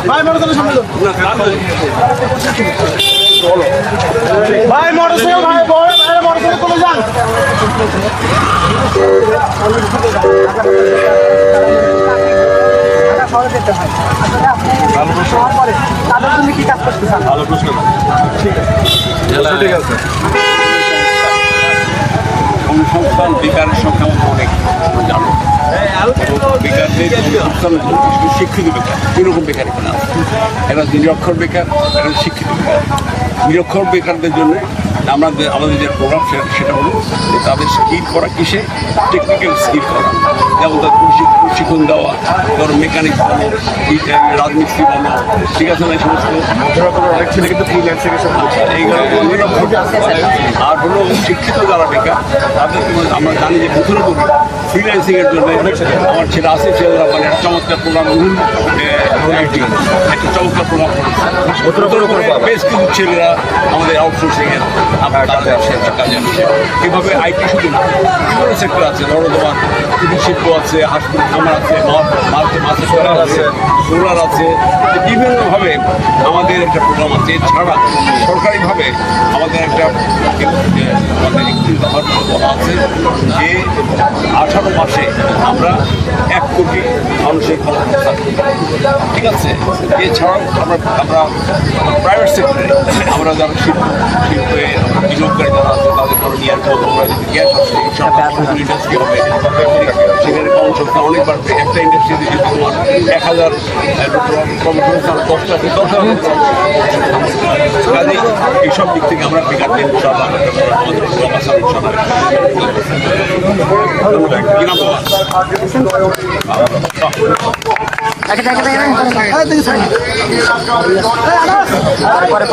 ভাই মোটরসাইকেল সামনে ভাই মোটরসাইকেল ভাই মোটরসাইকেল চলে যান তাদের তুমি কি কাজ করতে চান? ভালো প্রশ্ন। ঠিক আছে সংস্থান বেকারের সংখ্যা অনেক জানো বেকারদের শিক্ষিত বেকার দুরকম বেকার এখানে আছে একটা নিরক্ষর বেকার একটা শিক্ষিত বেকার নিরক্ষর বেকারদের জন্য আমাদের যে প্রোগ্রাম সেটা হলো যে তাদের স্কিল করা কিসে টেকনিক্যাল স্কিল করা যেমন তাদের প্রশিক্ষণ দেওয়া ধরো মেকানিক্স বলো রাজমিস্ত্রি বলো ঠিক আছে না এই সমস্ত অনেক ছেলে কিন্তু এইগুলো আর হলো শিক্ষিত যারা বেকার তাদের আমরা জানি যে প্রথমে করি ফ্রিল্যান্সিংয়ের জন্য আমার ছেলে আছে ছেলেরা মানে একটা চমৎকার প্রোগ্রাম একটা চমৎকার প্রোগ্রাম বেশ কিছু ছেলেরা আমাদের আউটসোর্সিংয়ের কাজে আসে এভাবে আইটি শুধু না বিভিন্ন সেক্টর আছে ধরো তোমার কুটির শিল্প আছে হাসপাতাল খামার আছে মাছের সোলার আছে বিভিন্নভাবে আমাদের একটা প্রোগ্রাম আছে এছাড়া সরকারিভাবে আমাদের একটা আমাদের একটি বলা আছে যে 18 মাসে আমরা 1 কোটি মানুষের কর্মসংস্থান ঠিক আছে এছাড়াও আমরা প্রাইভেট সেক্টরে আমরা যারা শিল্পে বিনিয়োগকারী যারা আছে তাদের ধরো নিয়ার আমরা যদি গ্যাস আছে ইন্ডাস্ট্রি হবে সেখানে কর্মসংস্থান অনেক বাড়বে একটা ইন্ডাস্ট্রিতে যদি তোমার 1000 কর্মসংস্থান 10,000 কাজেই এইসব দিক থেকে আমরা বেকারদের ইনশাআল্লাহ আমাদের কি নাম পরে